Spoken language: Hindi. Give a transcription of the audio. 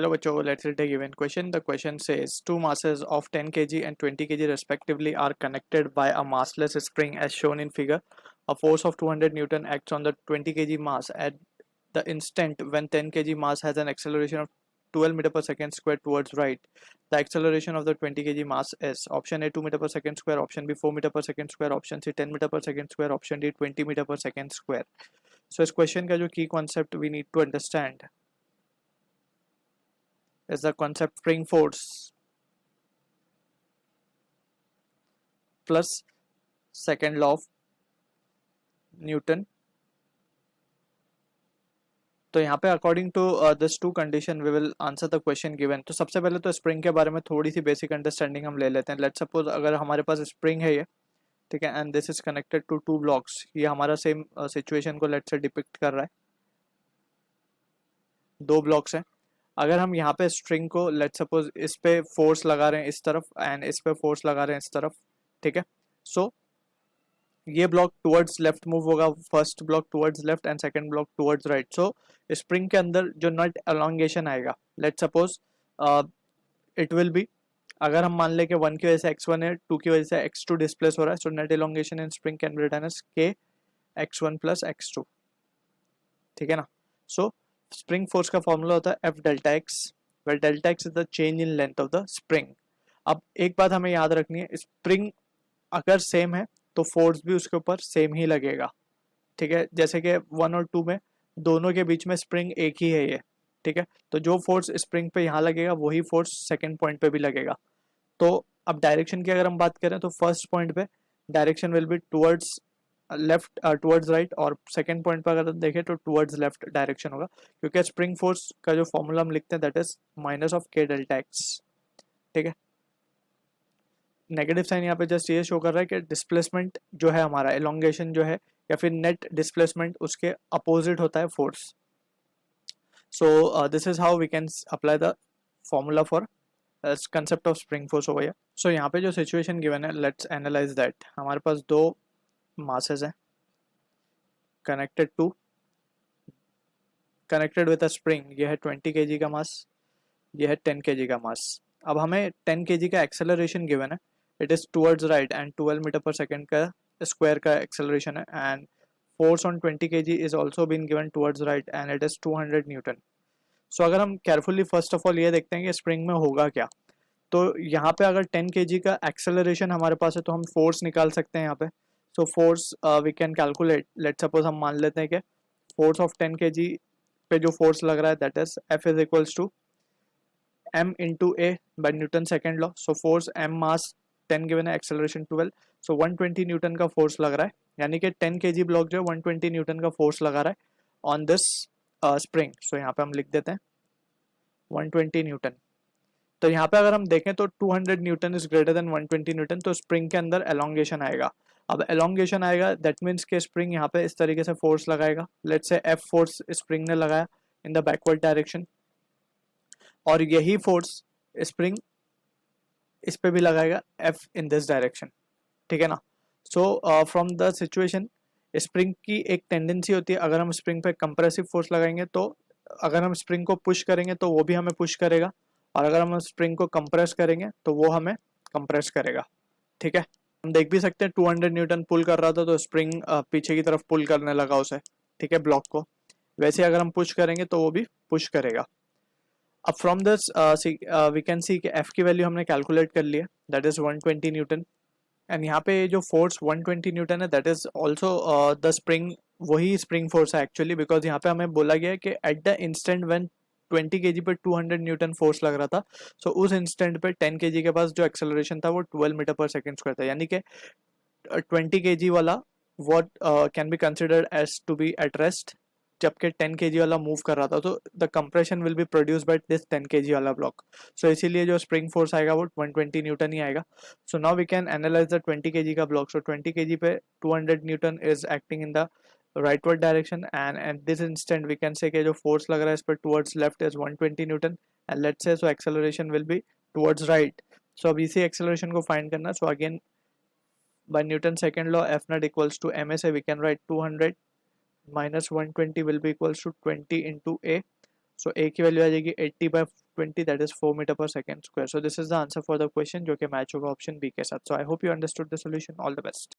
Hello बच्चों, let's read a given question. The question says two masses of 10 kg and 20 kg respectively are connected by a massless spring as shown in figure. A force of 200 Newton acts on the 20 kg mass at the instant when 10 kg mass has an acceleration of 12 meter per second square towards right. The acceleration of the 20 kg mass is option A 2 meter per second square, option B 4 meter per second square, option C 10 meter per second square, option D 20 meter per second square. So इस question का जो key concept we need to understand is the concept spring force plus second law of Newton. तो यहाँ पे according to this two condition we will answer the question given. तो सबसे पहले तो स्प्रिंग के बारे में थोड़ी सी बेसिक अंडरस्टैंडिंग हम ले लेते हैं. लेट्स सपोज अगर हमारे पास स्प्रिंग है ये, ठीक है, and this is connected to two blocks. ये हमारा सेम सिचुएशन को लेट्स से डिपिक्ट कर रहा है. दो ब्लॉक्स हैं. अगर हम यहाँ पे स्ट्रिंग को लेट्स सपोज इस पे फोर्स लगा रहे हैं इस तरफ एंड इस पे फोर्स लगा रहे हैं इस तरफ, ठीक है. सो ये ब्लॉक टुवर्ड्स लेफ्ट मूव होगा, first block towards left and second block towards right. So spring के अंदर जो नट एलोंगेशन आएगा, let's suppose it will be, अगर हम मान ले कि 1 की वजह से x1 है, 2 की वजह से x2 डिस्प्लेस हो रहा है, so net elongation in spring can be written as k x1 plus x2, ठीक है ना. सो स्प्रिंग फोर्स का फॉर्मूला होता है F delta x, where delta x is the change in length of the spring. अब एक बात हमें याद रखनी है, स्प्रिंग अगर सेम है तो फोर्स भी उसके ऊपर सेम ही लगेगा, ठीक है. जैसे कि 1 और 2 में दोनों के बीच में स्प्रिंग एक ही है ये, ठीक है. तो जो फोर्स स्प्रिंग पे यहाँ लगेगा वही फोर्स सेकंड पॉइंट पे भी लगेगा. तो अब डायरेक्शन की अगर हम बात करें तो फर्स्ट पॉइंट पे direction will be towards left towards right, और सेकंड पॉइंट पर अगर देखें तो टुवर्ड्स लेफ्ट डायरेक्शन होगा, क्योंकि स्प्रिंग फोर्स का जो फॉर्मूला हम लिखते हैं that is minus of k delta x, ठीक है. नेगेटिव साइन यहाँ पे जस्ट ये शो कर रहा है कि डिस्प्लेसमेंट जो है हमारा, एलोंगेशन जो है या फिर नेट डिस्प्लेसमेंट, उसके अपोजिट होता है force. So this is how we can apply the formula for concept of spring force over here. So यहाँ पे जो सिचुएशन गिवन है, लेट्स एनालाइज दैट. हमारे पास दो मासेस हैं कनेक्टेड विद अ स्प्रिंग. ये है 20 kg का मास, ये है 10 kg का मास. अब हमें 10 kg का एक्सेलरेशन गिवन है, it is towards right and 12 metre पर सेकेंड का स्क्वायर का एक्सेलरेशन है, and force on 20 kg is also been given towards right and it is 200 newton. So अगर हम केयरफुली फर्स्ट ऑफ ऑल ये देखते हैं कि स्प्रिंग में होगा क्या, तो यहाँ पे अगर 10 kg का एक्सेलरेशन हमारे पास है तो हम फोर्स निकाल सकते हैं यहाँ पे. So force we can calculate. Let suppose हम मान लेते हैं कि फोर्स ऑफ 10 kg पे जो फोर्स लग रहा है that is F is equals to m into a by Newton second law. So force m mass 10 given है, acceleration 12, so 120 न्यूटन का फोर्स लग रहा है, यानी कि 10 kg ब्लॉक जो है 120 न्यूटन का फोर्स लगा रहा है ऑन दिस स्प्रिंग. सो यहाँ पे हम लिख देते हैं 120 न्यूटन. तो यहाँ पे अगर हम देखें तो 200 Newton is greater than 120 Newton, तो स्प्रिंग के अंदर एलोंगेशन आएगा. अब एलोंगेशन आएगा दैट मीन्स के स्प्रिंग यहाँ पे इस तरीके से फोर्स लगाएगा. Let's say F force spring ने लगाया इन द बैकवर्ड डायरेक्शन, और यही फोर्स स्प्रिंग इस पे भी लगाएगा F इन दिस डायरेक्शन, ठीक है ना. So from the situation, spring की एक टेंडेंसी होती है, अगर हम स्प्रिंग पे कंप्रेसिव फोर्स लगाएंगे तो अगर हम स्प्रिंग को पुश करेंगे तो वो भी हमें पुश करेगा, और अगर हम स्प्रिंग को कंप्रेस करेंगे तो वो हमें कंप्रेस करेगा, ठीक है. हम देख भी सकते हैं 200 न्यूटन पुल कर रहा था तो स्प्रिंग पीछे की तरफ पुल करने लगा उसे, ठीक है, ब्लॉक को. वैसे अगर हम पुश करेंगे तो वो भी पुश करेगा. अब from this we can see कि F की वैल्यू हमने कैलकुलेट कर लिया, दैट इज 120 न्यूटन. एंड यहाँ पे जो फोर्स 120 न्यूटन है that is also the spring, वही स्प्रिंग फोर्स है एक्चुअली, बिकॉज यहाँ पे हमें बोला गया है कि at the instant when 20 kg पे 200 न्यूटन फोर्स लग रहा था, सो उस इंस्टेंट पे 10 kg के पास जो एक्सेलरेशन था वो 12 मीटर पर सेकेंड स्क्वायर था, यानी कि 20 kg वाला what can be considered as to be at rest, जबकि 10 kg वाला मूव कर रहा था. तो the compression will be produce by this 10 kg वाला ब्लॉक. सो इसीलिए जो स्प्रिंग फोर्स आएगा वो 120 न्यूटन ही आएगा. So now we can analyse the 20 kg का ब्लॉक. सो 20 kg पे 200 Newton is acting in the rightward direction, and at this instant we can say कि जो फोर्स लग रहा है इस पर towards left is 120 Newton, and let's say so acceleration will be towards right. so अब इसी acceleration को find करना. so again by Newton's second law F naught equals to ma, we can write 200 minus 120 will be equals to 20 into a. सो ए की वैल्यू आ जाएगी 80/20, दैट इज 4 मीटर पर second square. So this is the answer for the question जो कि मैच होगा ऑप्शन बी के साथ. So I hope you understood the solution. All the best.